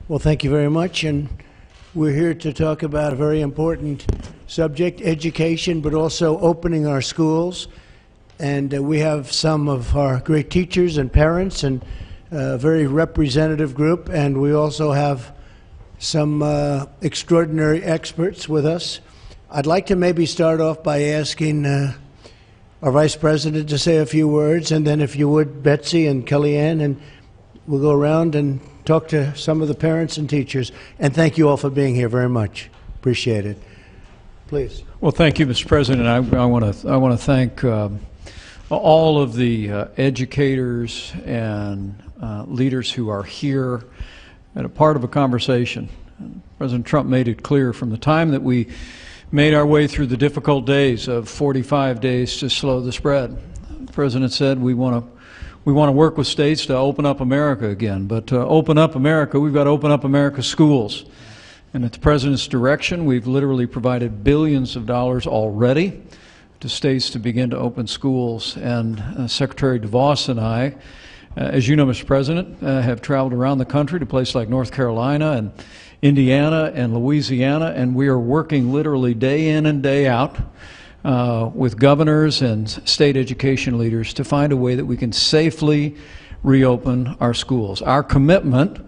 Well, thank you very much, and we're here to talk about a very important subject, education, but also opening our schools. And we have some of our great teachers and parents and a very representative group, and we also have some extraordinary experts with us. I'd like to maybe start off by asking our Vice President to say a few words, and then if you would, Betsy and Kellyanne, and we'll go around and talk to some of the parents and teachers. And thank you all for being here very much. Appreciate it. Please. Well, thank you, Mr. President. I want to thank all of the educators and leaders who are here and a part of a conversation. President Trump made it clear from the time that we made our way through the difficult days of 45 days to slow the spread. The President said we want to work with states to open up America again. But to open up America, we've got to open up America's schools. And at the President's direction, we've literally provided billions of dollars already to states to begin to open schools. And Secretary DeVos and I, as you know, Mr. President, have traveled around the country to places like North Carolina and Indiana and Louisiana, and we are working literally day in and day out with governors and state education leaders to find a way that we can safely reopen our schools. Our commitment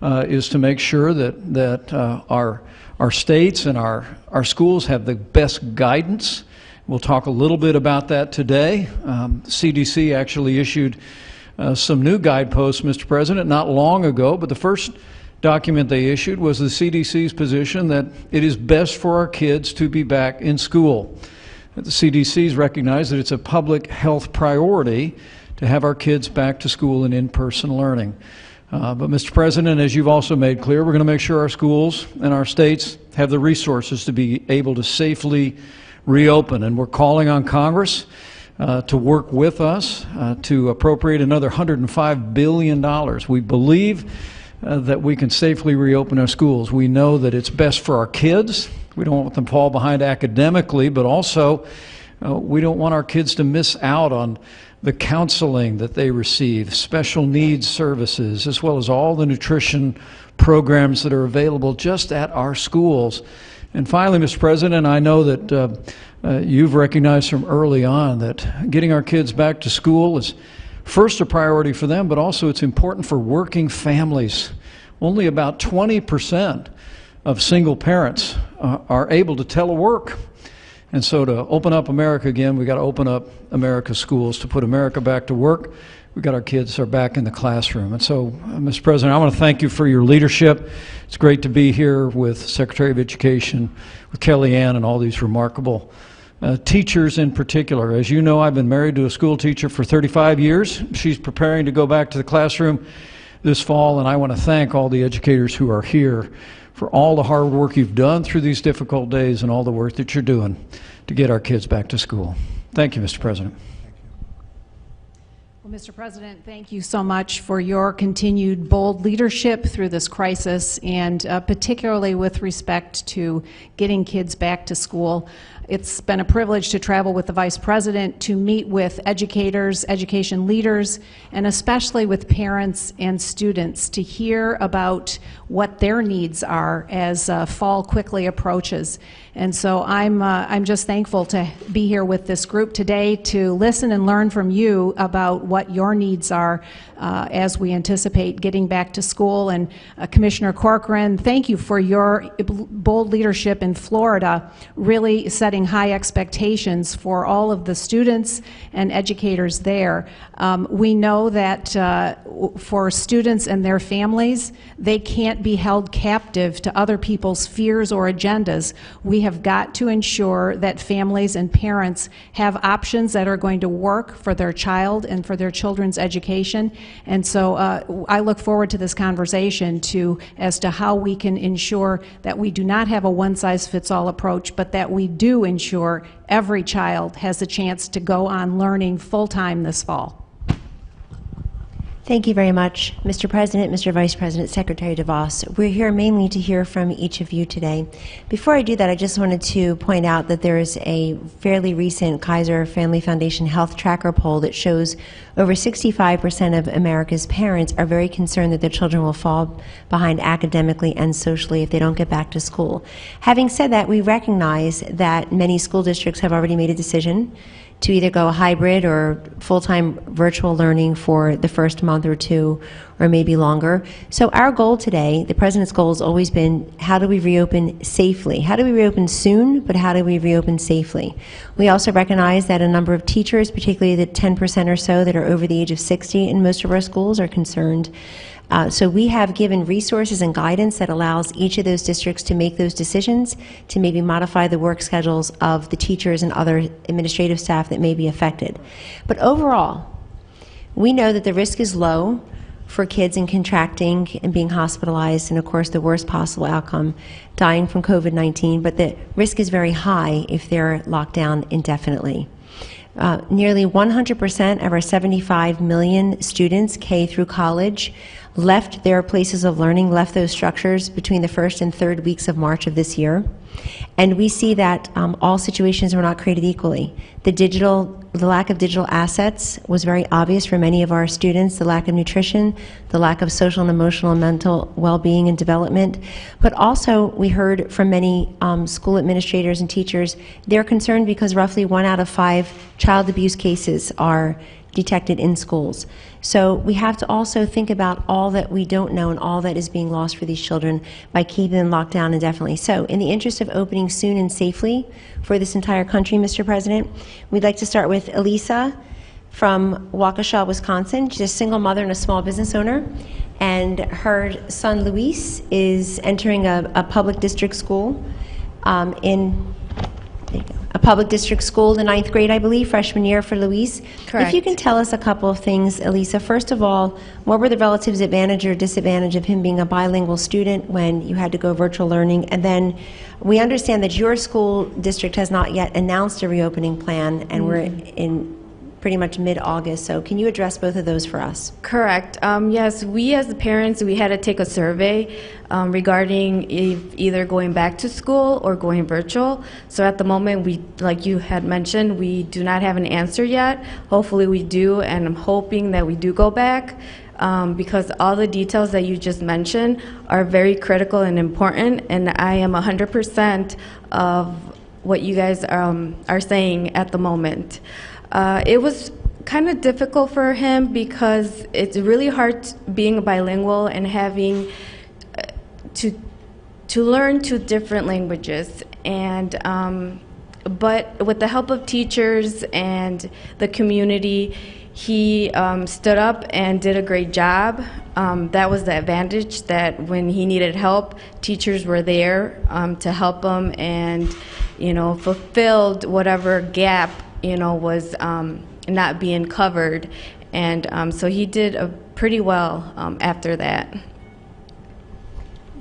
is to make sure that our states and our schools have the best guidance. We'll talk a little bit about that today. CDC actually issued some new guideposts, Mr. President, not long ago, but the first document they issued was the CDC's position that it is best for our kids to be back in school. The CDC's recognized that it's a public health priority to have our kids back to school and in-person learning. But Mr. President, as you've also made clear, we're going to make sure our schools and our states have the resources to be able to safely reopen. And we're calling on Congress to work with us to appropriate another $105 billion. We believe that we can safely reopen our schools. We know that it's best for our kids. We don't want them to fall behind academically, but also we don't want our kids to miss out on the counseling that they receive, special needs services, as well as all the nutrition programs that are available just at our schools. And finally, Mr. President, I know that you've recognized from early on that getting our kids back to school is first a priority for them, but also it's important for working families. Only about 20% of single parents are able to telework. And so to open up America again, we've got to open up America's schools. To put America back to work, we've got our kids are back in the classroom. And so, Mr. President, I want to thank you for your leadership. It's great to be here with Secretary of Education, with Kellyanne, and all these remarkable teachers in particular. As you know, I've been married to a school teacher for 35 years. She's preparing to go back to the classroom this fall, and I want to thank all the educators who are here for all the hard work you've done through these difficult days and all the work that you're doing to get our kids back to school. Thank you, Mr. President. Well, Mr. President, thank you so much for your continued bold leadership through this crisis, and particularly with respect to getting kids back to school. It's been a privilege to travel with the Vice President to meet with educators, education leaders, and especially with parents and students to hear about what their needs are as fall quickly approaches. And so I'm just thankful to be here with this group today to listen and learn from you about what your needs are as we anticipate getting back to school. And Commissioner Corcoran, thank you for your bold leadership in Florida, really setting high expectations for all of the students and educators there. We know that for students and their families, they can't be held captive to other people's fears or agendas. We have got to ensure that families and parents have options that are going to work for their child and for their children's education. And so I look forward to this conversation as to how we can ensure that we do not have a one-size-fits-all approach, but that we do ensure every child has a chance to go on learning full-time this fall. Thank you very much, Mr. President, Mr. Vice President, Secretary DeVos. We're here mainly to hear from each of you today. Before I do that, I just wanted to point out that there is a fairly recent Kaiser Family Foundation Health Tracker poll that shows over 65% of America's parents are very concerned that their children will fall behind academically and socially if they don't get back to school. Having said that, we recognize that many school districts have already made a decision to either go hybrid or full-time virtual learning for the first month or two, or maybe longer. So our goal today, the President's goal, has always been, how do we reopen safely? How do we reopen soon, but how do we reopen safely? We also recognize that a number of teachers, particularly the 10% or so that are over the age of 60 in most of our schools, are concerned. So we have given resources and guidance that allows each of those districts to make those decisions, to maybe modify the work schedules of the teachers and other administrative staff that may be affected. But overall, we know that the risk is low for kids in contracting and being hospitalized, and of course the worst possible outcome, dying from COVID-19, but the risk is very high if they're locked down indefinitely. Nearly 100% of our 75 million students, K through college, left their places of learning, left those structures between the 1st and 3rd weeks of March of this year. And we see that all situations were not created equally. The lack of digital assets was very obvious for many of our students, the lack of nutrition, the lack of social and emotional and mental well-being and development. But also, we heard from many school administrators and teachers, they're concerned because roughly 1 out of 5 child abuse cases are detected in schools. So we have to also think about all that we don't know and all that is being lost for these children by keeping them locked down indefinitely. So in the interest of opening soon and safely for this entire country, Mr. President, we'd like to start with Elisa from Waukesha, Wisconsin. She's a single mother and a small business owner, and her son Luis is entering a public district school a public district school, the 9th grade, I believe, freshman year for Luis. Correct. If you can tell us a couple of things, Elisa. First of all, what were the relative advantage or disadvantage of him being a bilingual student when you had to go virtual learning? And then we understand that your school district has not yet announced a reopening plan, and we're in pretty much mid-August, so can you address both of those for us? Correct. Yes, we as the parents, we had to take a survey regarding either going back to school or going virtual. So at the moment, we, like you had mentioned, we do not have an answer yet. Hopefully we do, and I'm hoping that we do go back because all the details that you just mentioned are very critical and important, and I am 100% of what you guys are saying at the moment. It was kind of difficult for him because it's really hard being bilingual and having to learn 2 different languages. And but with the help of teachers and the community, he stood up and did a great job. That was the advantage, that when he needed help, teachers were there to help him and, fulfilled whatever gap was not being covered, and so he did pretty well after that.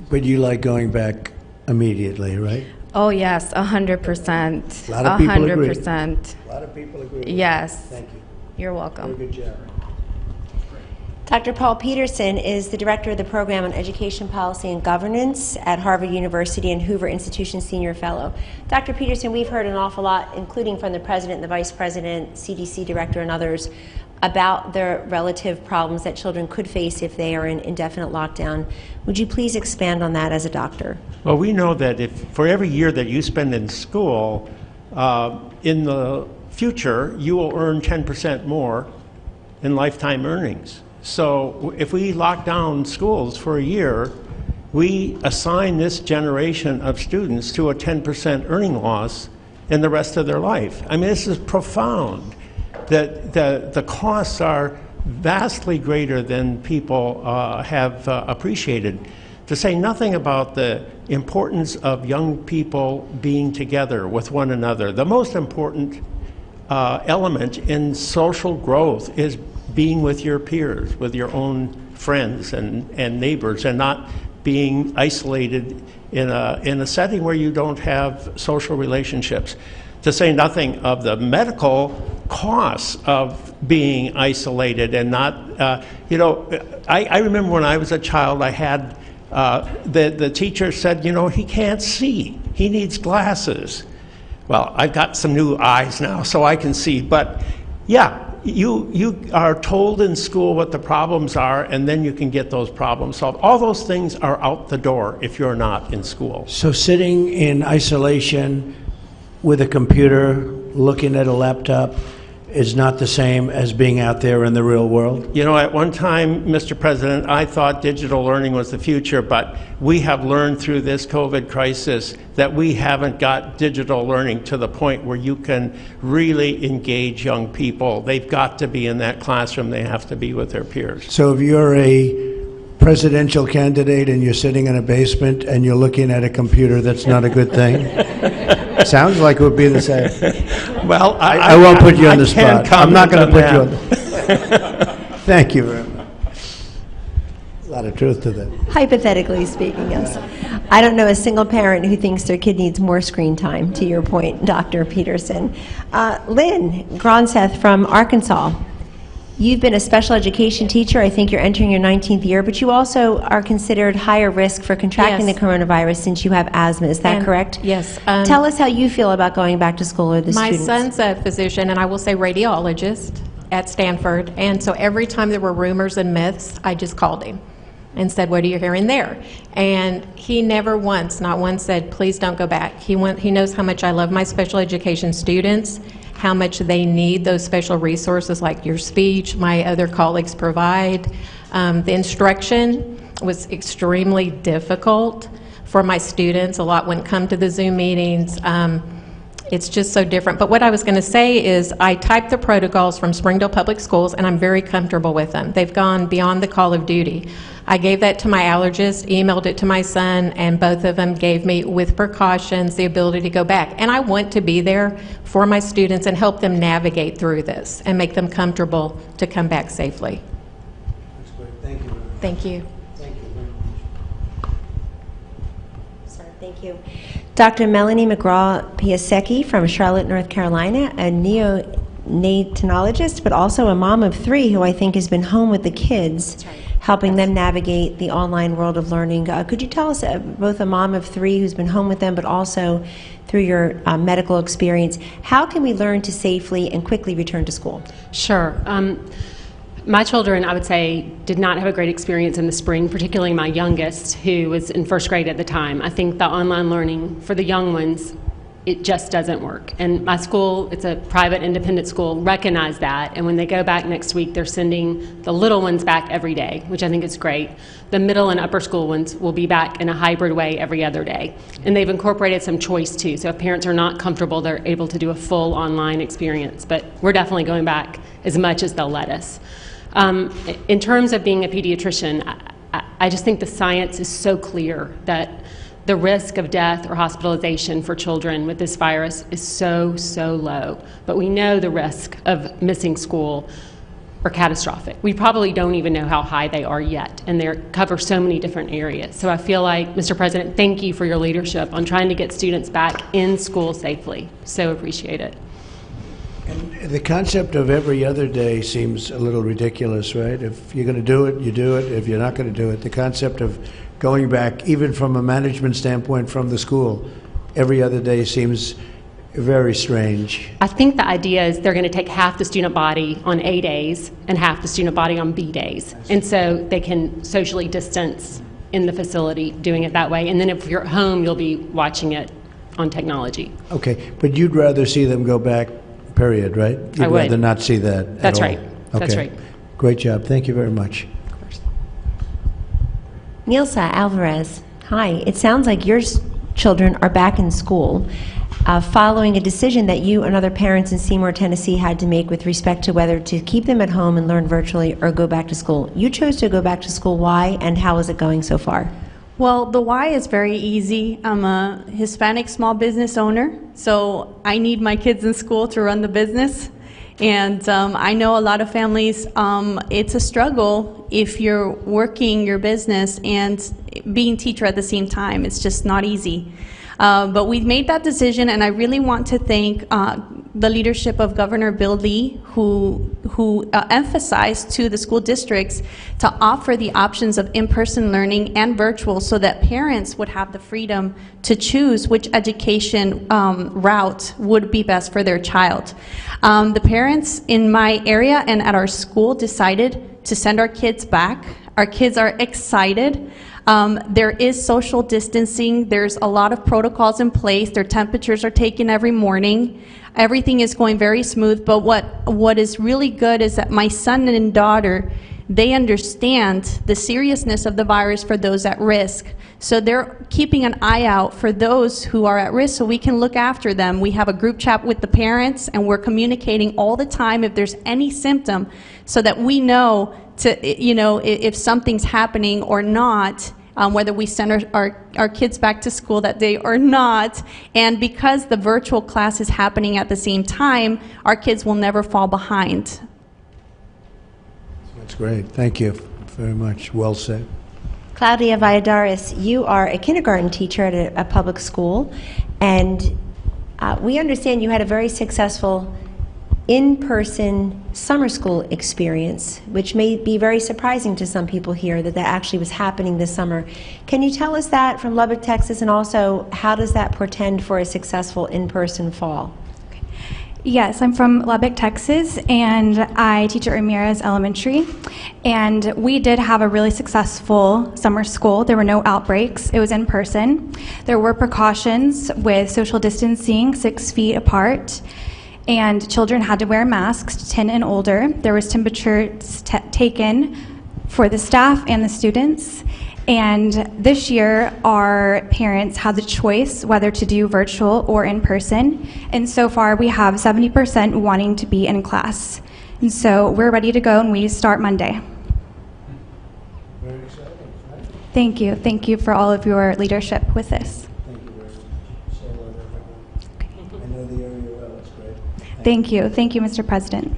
But you like going back immediately, right? Oh yes, 100%. A lot of people agree. 100%. A lot of people agree. Yes. Thank you. You're welcome. Very good job. Dr. Paul Peterson is the Director of the Program on Education Policy and Governance at Harvard University and Hoover Institution Senior Fellow. Dr. Peterson, we've heard an awful lot, including from the President, the Vice President, CDC Director, and others, about the relative problems that children could face if they are in indefinite lockdown. Would you please expand on that as a doctor? Well, we know that if for every year that you spend in school, in the future, you will earn 10% more in lifetime earnings. So if we lock down schools for a year, we assign this generation of students to a 10% earning loss in the rest of their life. I mean, this is profound. That the costs are vastly greater than people have appreciated. To say nothing about the importance of young people being together with one another. The most important element in social growth is being with your peers, with your own friends and neighbors, and not being isolated in a setting where you don't have social relationships. to say nothing of the medical costs of being isolated and not, you know, I remember when I was a child, I had, the teacher said, you know, he can't see, he needs glasses. Well, I've got some new eyes now, so I can see, but yeah, you are told in school what the problems are, and then you can get those problems solved. All those things are out the door if you're not in school. So sitting in isolation with a computer, looking at a laptop, is not the same as being out there in the real world? You know, at one time, Mr. President, I thought digital learning was the future, but we have learned through this COVID crisis that we haven't got digital learning to the point where you can really engage young people. They've got to be in that classroom. They have to be with their peers. So if you're a presidential candidate and you're sitting in a basement and you're looking at a computer, that's not a good thing? Sounds like it would be the same. Well, I won't put you on the spot. I'm not going to put you on the Thank you very much. A lot of truth to that. Hypothetically speaking, yes. I don't know a single parent who thinks their kid needs more screen time, to your point, Dr. Peterson. Lynn Gronseth from Arkansas. You've been a special education teacher. I think you're entering your 19th year, but you also are considered higher risk for contracting Yes. the coronavirus since you have asthma. Is that correct? Yes. Tell us how you feel about going back to school or the My students. son's a physician, and I will say radiologist at Stanford, and so every time there were rumors and myths, I just called him and said, what are you hearing there? And he never once, not once, said, please don't go back. He knows how much I love my special education students, how much they need those special resources like your speech, my other colleagues provide. The instruction was extremely difficult for my students. A lot wouldn't come to the Zoom meetings. It's just so different. But what I was going to say is I typed the protocols from Springdale Public Schools, and I'm very comfortable with them. They've gone beyond the call of duty. I gave that to my allergist, emailed it to my son, and both of them gave me, with precautions, the ability to go back. And I want to be there for my students and help them navigate through this and make them comfortable to come back safely. That's great. Thank you. Thank you. Thank you very much. Sorry, thank you. Dr. Melanie McGraw-Piasecki from Charlotte, North Carolina, a neonatologist, but also a mom of 3 who I think has been home with the kids, helping them navigate the online world of learning. Could you tell us, both a mom of 3 who's been home with them, but also through your medical experience, how can we learn to safely and quickly return to school? Sure. My children, I would say, did not have a great experience in the spring, particularly my youngest, who was in 1st grade at the time. I think the online learning for the young ones, it just doesn't work. And my school, it's a private independent school, recognized that. And when they go back next week, they're sending the little ones back every day, which I think is great. The middle and upper school ones will be back in a hybrid way every other day. And they've incorporated some choice too. So if parents are not comfortable, they're able to do a full online experience. But we're definitely going back as much as they'll let us. In terms of being a pediatrician, I just think the science is so clear that the risk of death or hospitalization for children with this virus is so, so low. But we know the risk of missing school are catastrophic. We probably don't even know how high they are yet, and they cover so many different areas. So I feel like, Mr. President, thank you for your leadership on trying to get students back in school safely. So appreciate it. And the concept of every other day seems a little ridiculous, right? If you're going to do it, you do it. If you're not going to do it, the concept of going back, even from a management standpoint from the school, every other day seems very strange. I think the idea is they're going to take half the student body on A days and half the student body on B days. And so they can socially distance in the facility doing it that way. And then if you're at home, you'll be watching it on technology. Okay, but you'd rather see them go back, period, right? You'd I would. rather not see that That's at all. right. Okay. That's right. Great job. Thank you very much. Nilsa Alvarez, hi. It sounds like your children are back in school following a decision that you and other parents in Seymour, Tennessee had to make with respect to whether to keep them at home and learn virtually or go back to school. You chose to go back to school. Why, and how is it going so far? Well, the why is very easy. I'm a Hispanic small business owner, so I need my kids in school to run the business. And I know a lot of families, it's a struggle if you're working your business and being a teacher at the same time. It's just not easy. But we made that decision, and I really want to thank the leadership of Governor Bill Lee, who emphasized to the school districts to offer the options of in-person learning and virtual so that parents would have the freedom to choose which education route would be best for their child. The parents in my area and at our school decided to send our kids back. Our kids are excited. There is social distancing. There's a lot of protocols in place. Their temperatures are taken every morning. Everything is going very smooth, but what is really good is that my son and daughter, they understand the seriousness of the virus for those at risk. So they're keeping an eye out for those who are at risk so we can look after them. We have a group chat with the parents, and we're communicating all the time if there's any symptom so that we know if something's happening or not, whether we send our kids back to school that day or not. And because the virtual class is happening at the same time, our kids will never fall behind. That's great. Thank you very much. Well said. Claudia Valladares, you are a kindergarten teacher at a public school, and we understand you had a very successful in-person summer school experience, which may be very surprising to some people here that actually was happening this summer. Can you tell us that from Lubbock, Texas, and also how does that portend for a successful in-person fall? Yes, I'm from Lubbock, Texas, and I teach at Ramirez Elementary. And we did have a really successful summer school. There were no outbreaks. It was in person. There were precautions with social distancing, 6 feet apart, and children had to wear masks, 10 and older. There was temperatures taken for the staff and the students. And this year, our parents had the choice whether to do virtual or in person. And so far, we have 70% wanting to be in class. And so we're ready to go, and we start Monday. Very exciting. Right? Thank you. Thank you for all of your leadership with this. Thank you very much. Say hello to everyone. I know the area well. It's great. Thank you. Thank you, Mr. President.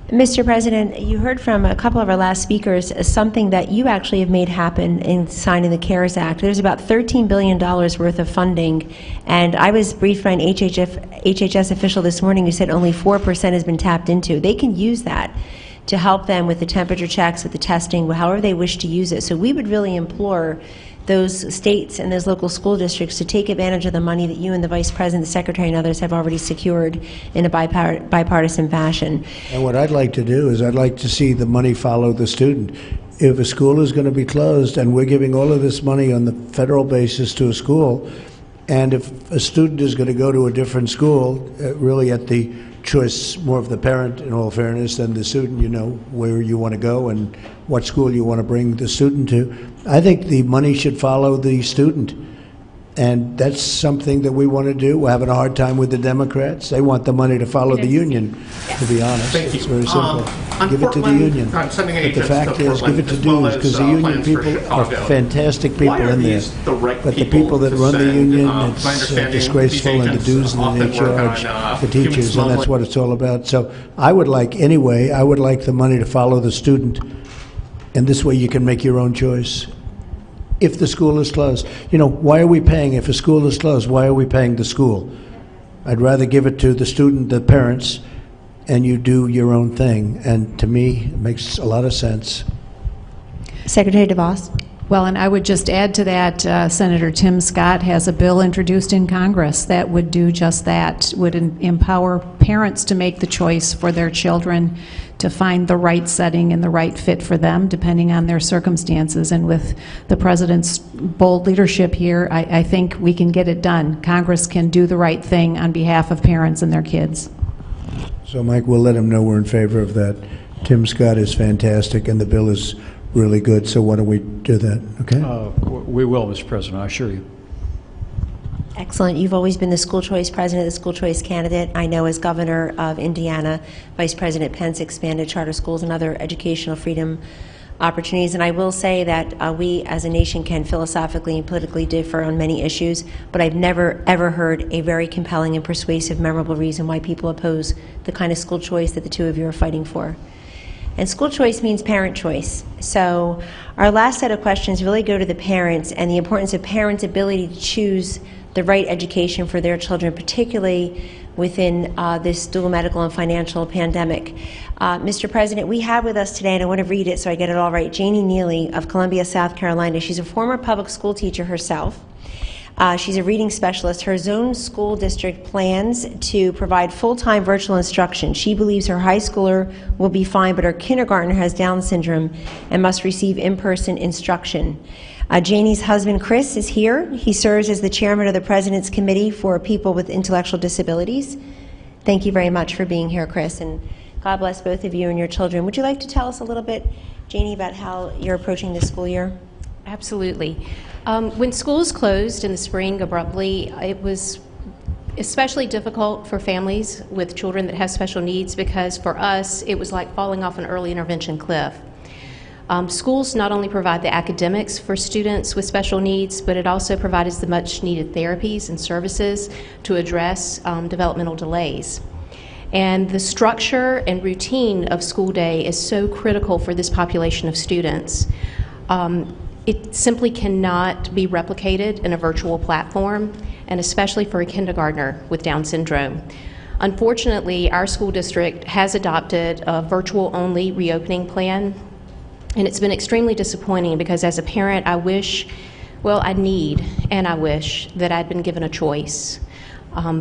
Mr. President, you heard from a couple of our last speakers something that you actually have made happen in signing the CARES Act. There's about $13 billion worth of funding, and I was briefed by an HHS official this morning who said only 4% has been tapped into. They can use that to help them with the temperature checks, with the testing, however they wish to use it. So we would really implore those states and those local school districts to take advantage of the money that you and the Vice President, the Secretary, and others have already secured in a bipartisan fashion. And what I'd like to do is I'd like to see the money follow the student. If a school is going to be closed and we're giving all of this money on the federal basis to a school, and if a student is going to go to a different school, really at the choice more of the parent, in all fairness, than the student, you know where you want to go and what school you want to bring the student to. I think the money should follow the student. And that's something that we want to do. We're having a hard time with the Democrats. They want the money to follow the union, to be honest. Thank you. It's very simple. Give it to the Portland, union. I'm sending But the agents fact to is, give it Portland to as well dues, as, because the union plans for people are Chicago. fantastic people Why are in there. these the right But the people people that to run the send? union, My it's understanding, disgraceful, these and the agents dues that often they work charge on, the teachers, and smuggling. that's what it's all about. So I would like the money to follow the student, and this way you can make your own choice. If the school is closed, you know, why are we paying? If a school is closed, why are we paying the school? I'd rather give it to the student, the parents, and you do your own thing. And to me, it makes a lot of sense. Secretary DeVos. Well, and I would just add to that, Senator Tim Scott has a bill introduced in Congress that would do just that, would empower parents to make the choice for their children to find the right setting and the right fit for them, depending on their circumstances. And with the President's bold leadership here, I think we can get it done. Congress can do the right thing on behalf of parents and their kids. So, Mike, we'll let him know we're in favor of that. Tim Scott is fantastic, and the bill is really good, so why don't we do that, okay? We will, Mr. President, I assure you. Excellent. You've always been the school choice president, the school choice candidate. I know as governor of Indiana, Vice President Pence expanded charter schools and other educational freedom opportunities. And I will say that we as a nation can philosophically and politically differ on many issues, but I've never, ever heard a very compelling and persuasive, memorable reason why people oppose the kind of school choice that the two of you are fighting for. And school choice means parent choice. So our last set of questions really go to the parents and the importance of parents' ability to choose the right education for their children, particularly within this dual medical and financial pandemic. Mr. President, we have with us today, and I want to read it so I get it all right, Janie Neely of Columbia, South Carolina. She's a former public school teacher herself. She's a reading specialist. Her own school district plans to provide full-time virtual instruction. She believes her high schooler will be fine, but her kindergartner has Down syndrome and must receive in-person instruction. Janie's husband, Chris, is here. He serves as the chairman of the President's Committee for People with Intellectual Disabilities. Thank you very much for being here, Chris, and God bless both of you and your children. Would you like to tell us a little bit, Janie, about how you're approaching this school year? Absolutely. When schools closed in the spring abruptly, it was especially difficult for families with children that have special needs, because for us, it was like falling off an early intervention cliff. Schools not only provide the academics for students with special needs, but it also provides the much needed therapies and services to address developmental delays. And the structure and routine of school day is so critical for this population of students. It simply cannot be replicated in a virtual platform, and especially for a kindergartner with Down syndrome. Unfortunately, our school district has adopted a virtual-only reopening plan, and it's been extremely disappointing because as a parent, I wish that I'd been given a choice,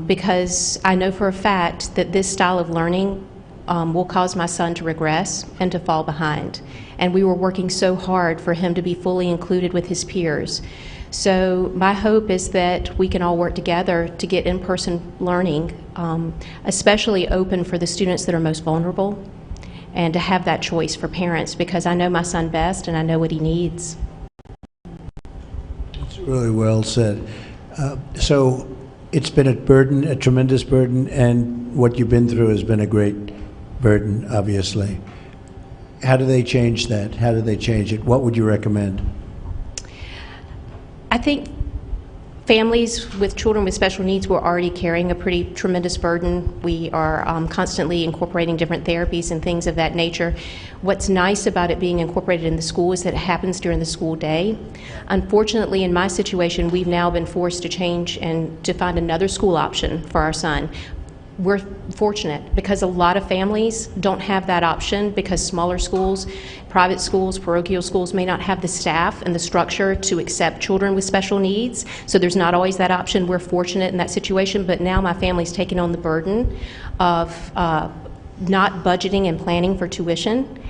because I know for a fact that this style of learning will cause my son to regress and to fall behind. And we were working so hard for him to be fully included with his peers. So my hope is that we can all work together to get in-person learning, especially open for the students that are most vulnerable, and to have that choice for parents, because I know my son best and I know what he needs. It's really well said. So it's been a burden, a tremendous burden, and what you've been through has been a great burden, obviously. How do they change that? How do they change it? What would you recommend? I think families with children with special needs were already carrying a pretty tremendous burden. We are constantly incorporating different therapies and things of that nature. What's nice about it being incorporated in the school is that it happens during the school day. Unfortunately, in my situation, we've now been forced to change and to find another school option for our son. We're fortunate because a lot of families don't have that option, because smaller schools, private schools, parochial schools may not have the staff and the structure to accept children with special needs. So there's not always that option. We're fortunate in that situation, but now my family's taking on the burden of not budgeting and planning for tuition.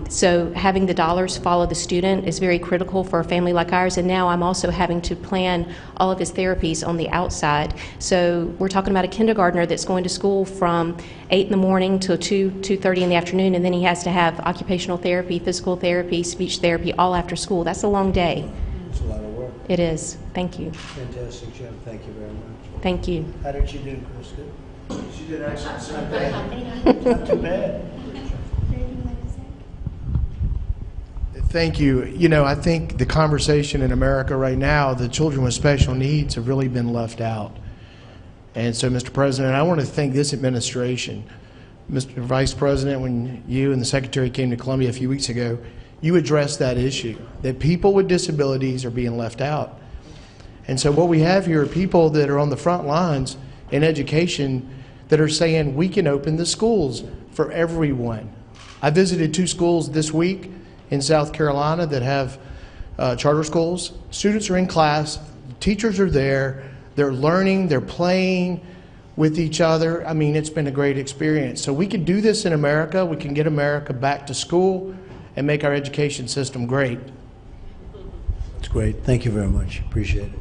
So having the dollars follow the student is very critical for a family like ours, and now I'm also having to plan all of his therapies on the outside. So we're talking about a kindergartner that's going to school from 8 in the morning till 2:30 in the afternoon, and then he has to have occupational therapy, physical therapy, speech therapy all after school. That's a long day. It's a lot of work. It is. Thank you. Fantastic job. Thank you very much. Thank you. How did she do, Chris? Good? She did excellent. Not bad. Not too bad. Thank you. You know, I think the conversation in America right now, the children with special needs have really been left out. And so, Mr. President, I want to thank this administration. Mr. Vice President, when you and the Secretary came to Columbia a few weeks ago, you addressed that issue, that people with disabilities are being left out. And so what we have here are people that are on the front lines in education that are saying we can open the schools for everyone. I visited 2 schools this week in South Carolina that have charter schools. Students are in class, teachers are there, they're learning, they're playing with each other. I mean, it's been a great experience. So we can do this in America. We can get America back to school and make our education system great. That's great. Thank you very much. Appreciate it.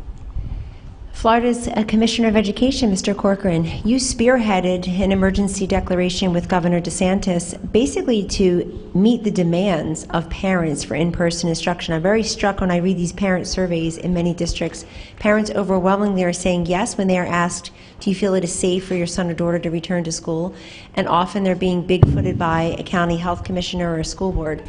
Florida's Commissioner of Education, Mr. Corcoran, you spearheaded an emergency declaration with Governor DeSantis basically to meet the demands of parents for in-person instruction. I'm very struck when I read these parent surveys in many districts. Parents overwhelmingly are saying yes when they are asked, do you feel it is safe for your son or daughter to return to school? And often they're being big-footed by a county health commissioner or a school board.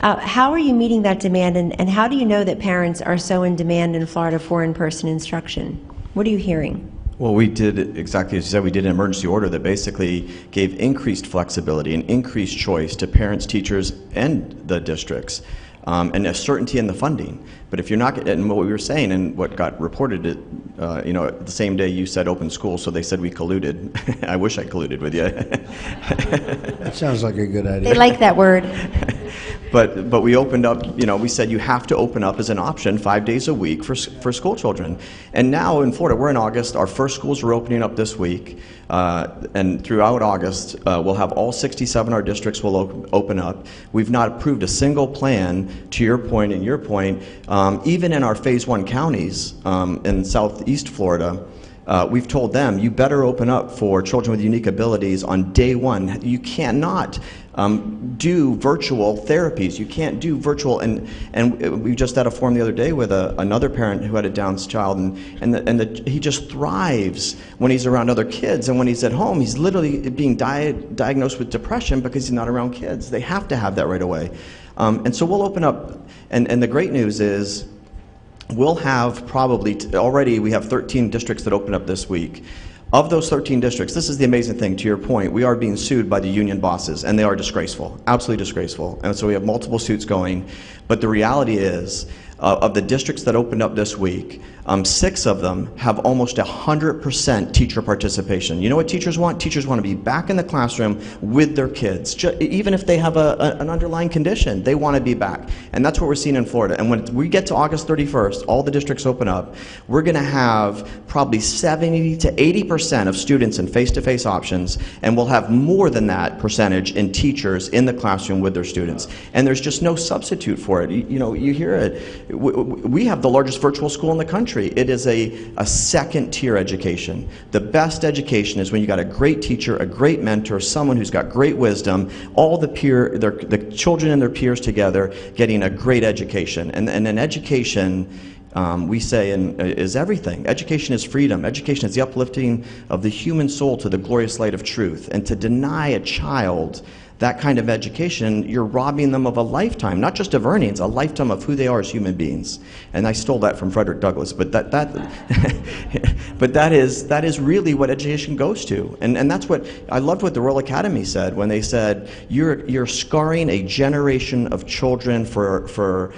How are you meeting that demand, and how do you know that parents are so in demand in Florida for in-person instruction? What are you hearing? Well, we did exactly as you said. We did an emergency order that basically gave increased flexibility and increased choice to parents, teachers, and the districts, and a certainty in the funding. But if you're not, and what we were saying and what got reported, you know, the same day you said open school, so they said we colluded. I wish I colluded with you. That sounds like a good idea. They like that word. But we opened up, you know, we said you have to open up as an option 5 days a week for school children. And now in Florida, we're in August, our first schools are opening up this week, and throughout August, we'll have all 67 our districts will open up. We've not approved a single plan, to your point and your point, even in our phase 1 counties in southeast Florida. We've told them, you better open up for children with unique abilities on day 1. You cannot do virtual therapies. You can't do virtual, and we just had a forum the other day with another parent who had a Down's child, and he just thrives when he's around other kids, and when he's at home, he's literally being diagnosed with depression because he's not around kids. They have to have that right away. And so we'll open up, and the great news is, we'll have probably, already we have 13 districts that open up this week. Of those 13 districts, this is the amazing thing, to your point, we are being sued by the union bosses, and they are disgraceful, absolutely disgraceful. And so we have multiple suits going. But the reality is, of the districts that opened up this week, 6 of them have almost 100% teacher participation. You know what teachers want? Teachers want to be back in the classroom with their kids. Even if they have an underlying condition, they want to be back. And that's what we're seeing in Florida. And when we get to August 31st, all the districts open up, we're going to have probably 70 to 80% of students in face-to-face options, and we'll have more than that percentage in teachers in the classroom with their students. And there's just no substitute for it. You know, you hear it. We have the largest virtual school in the country. It is a second-tier education. The best education is when you got a great teacher, a great mentor, someone who's got great wisdom, all the children and their peers together getting a great education. And an education, we say, is everything. Education is freedom. Education is the uplifting of the human soul to the glorious light of truth. And to deny a child that kind of education, you're robbing them of a lifetime, not just of earnings, a lifetime of who they are as human beings. And I stole that from Frederick Douglass, but but that is really what education goes to. And that's what, I loved what the Royal Academy said when they said, you're scarring a generation of children for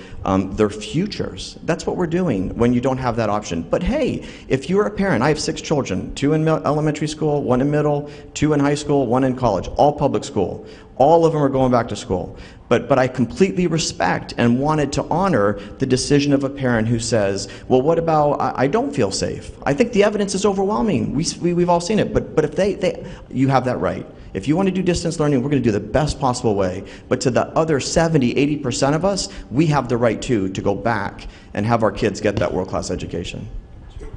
their futures. That's what we're doing when you don't have that option. But hey, if you're a parent, I have 6 children, 2 in elementary school, 1 in middle, 2 in high school, 1 in college, all public school. All of them are going back to school. But I completely respect and wanted to honor the decision of a parent who says, well, what about, I don't feel safe. I think the evidence is overwhelming. We've all seen it. But if you have that right. If you want to do distance learning, we're going to do the best possible way. But to the other 70, 80% of us, we have the right to go back and have our kids get that world-class education.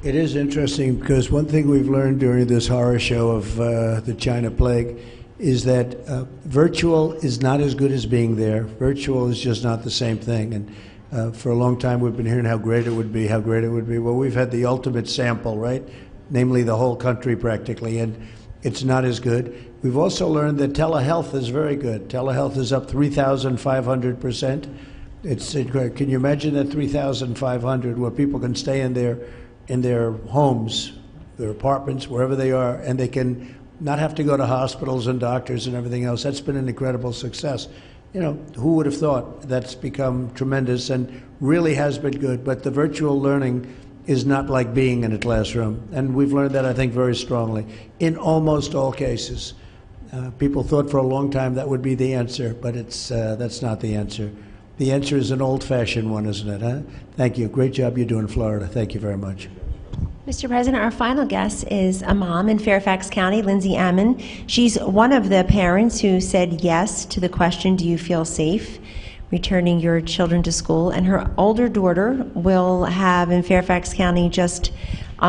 It is interesting because one thing we've learned during this horror show of the China plague is that virtual is not as good as being there. Virtual is just not the same thing. And for a long time we've been hearing how great it would be, how great it would be. Well, we've had the ultimate sample, right? Namely the whole country practically, and it's not as good. We've also learned that telehealth is very good. Telehealth is up 3,500%. It's incredible. Can you imagine that 3,500 where people can stay in their homes, their apartments, wherever they are, and they can not have to go to hospitals and doctors and everything else. That's been an incredible success. You know, who would have thought? That's become tremendous and really has been good. But the virtual learning is not like being in a classroom. And we've learned that, I think, very strongly in almost all cases. People thought for a long time that would be the answer, but that's not the answer. The answer is an old-fashioned one, isn't it? Huh? Thank you. Great job you do in Florida. Thank you very much. Mr. President, our final guest is a mom in Fairfax County, Lindsay Ammon. She's one of the parents who said yes to the question, do you feel safe returning your children to school? And her older daughter will have in Fairfax County just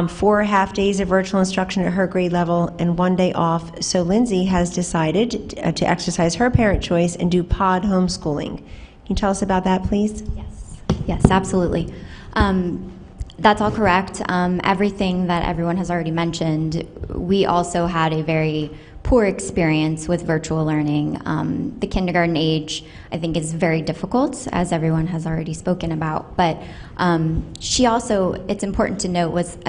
4 half-days of virtual instruction at her grade level and 1 day off. So Lindsay has decided to exercise her parent choice and do pod homeschooling. Can you tell us about that, please? Yes, absolutely. That's all correct. Everything that everyone has already mentioned, we also had a very poor experience with virtual learning. The kindergarten age, I think, is very difficult, as everyone has already spoken about. But she also, it's important to note, was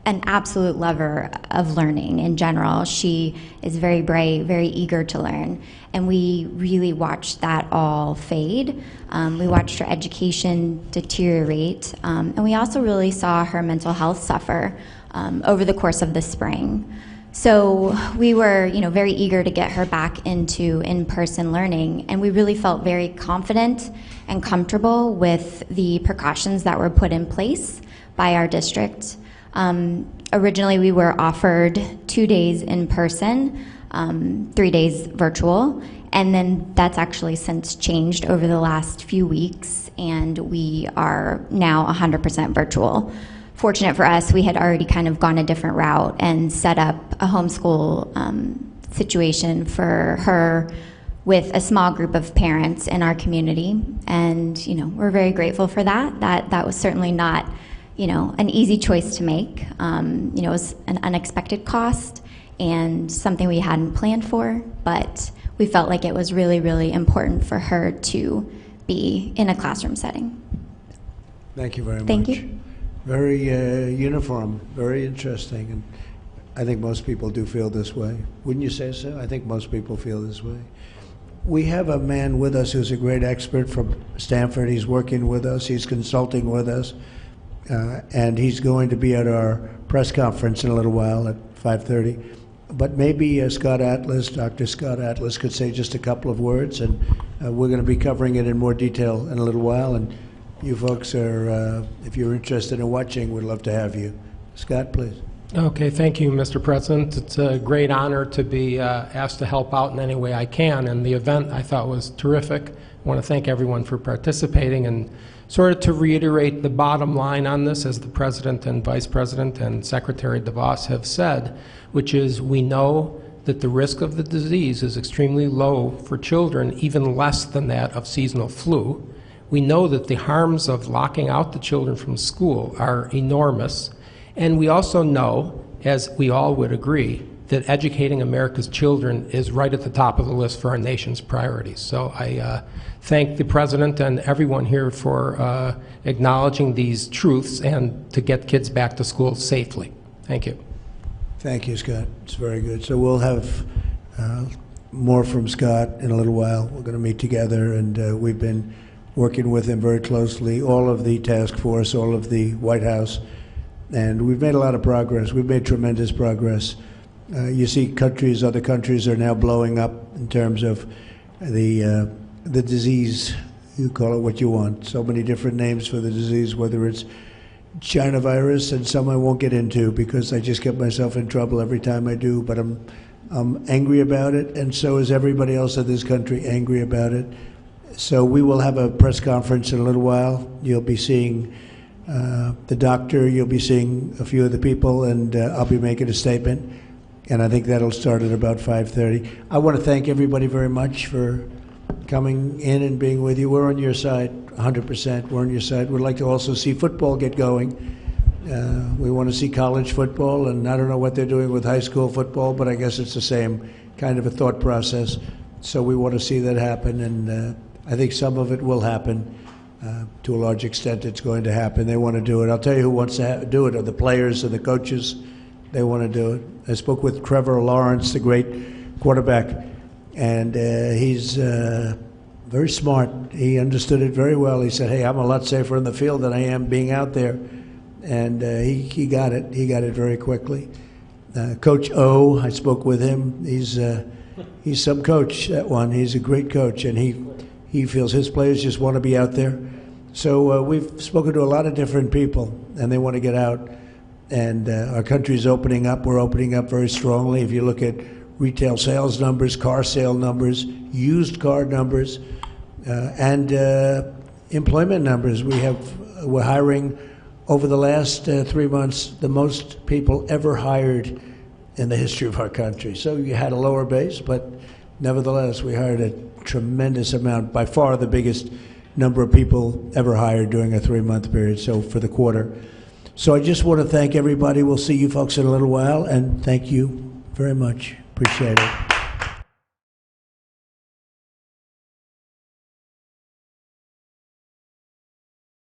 an absolute lover of learning in general. She is very bright, very eager to learn, and we really watched that all fade. We watched her education deteriorate, and we also really saw her mental health suffer over the course of the spring. So we were, very eager to get her back into in-person learning, and we really felt very confident and comfortable with the precautions that were put in place by our district. Originally, we were offered 2 days in person, 3 days virtual, and then that's actually since changed over the last few weeks, and we are now 100% virtual. Fortunate for us, we had already kind of gone a different route and set up a homeschool situation for her with a small group of parents in our community, and we're very grateful for that. That was certainly not an easy choice to make. It was an unexpected cost and something we hadn't planned for, but we felt like it was really, really important for her to be in a classroom setting. Thank you very much. Thank you. Very uniform, very interesting, and I think most people do feel this way. Wouldn't you say so? I think most people feel this way. We have a man with us who's a great expert from Stanford. He's working with us, he's consulting with us, and he's going to be at our press conference in a little while at 5:30. But maybe Dr. Scott Atlas could say just a couple of words, and we're going to be covering it in more detail in a little while. And you folks are, if you're interested in watching, we'd love to have you. Scott, please. Okay, thank you, Mr. President. It's a great honor to be asked to help out in any way I can, and the event I thought was terrific. I want to thank everyone for participating, and sort of to reiterate the bottom line on this, as the President and Vice President and Secretary DeVos have said, which is we know that the risk of the disease is extremely low for children, even less than that of seasonal flu. We know that the harms of locking out the children from school are enormous, and we also know, as we all would agree, that educating America's children is right at the top of the list for our nation's priorities. So I thank the President and everyone here for acknowledging these truths and to get kids back to school safely. Thank you. Thank you, Scott. It's very good. So we'll have more from Scott in a little while. We're going to meet together, and we've been working with him very closely, all of the task force, all of the White House, and we've made a lot of progress. We've made tremendous progress. You see other countries are now blowing up in terms of the disease. You call it what you want. So many different names for the disease, whether it's China virus, and some I won't get into because I just get myself in trouble every time I do, but I'm angry about it, and so is everybody else in this country angry about it. So we will have a press conference in a little while. You'll be seeing the doctor, you'll be seeing a few of the people, and I'll be making a statement. And I think that'll start at about 5:30. I want to thank everybody very much for coming in and being with you. We're on your side, 100%. We're on your side. We'd like to also see football get going. We want to see college football, and I don't know what they're doing with high school football, but I guess it's the same kind of a thought process. So we want to see that happen, and I think some of it will happen. To a large extent, it's going to happen. They want to do it. I'll tell you who wants to do it are the players and the coaches. They want to do it. I spoke with Trevor Lawrence, the great quarterback, and he's very smart. He understood it very well. He said, hey, I'm a lot safer in the field than I am being out there. And he got it. He got it very quickly. Coach O, I spoke with him. He's some coach, that one. He's a great coach, and he feels his players just want to be out there. So we've spoken to a lot of different people, and they want to get out. And our country's opening up. We're opening up very strongly. If you look at retail sales numbers, car sale numbers, used car numbers, and employment numbers. We're hiring over the last 3 months the most people ever hired in the history of our country. So you had a lower base, but nevertheless, we hired a tremendous amount, by far the biggest number of people ever hired during a 3-month period, so for the quarter. So I just want to thank everybody. We'll see you folks in a little while, and thank you very much. Appreciate it.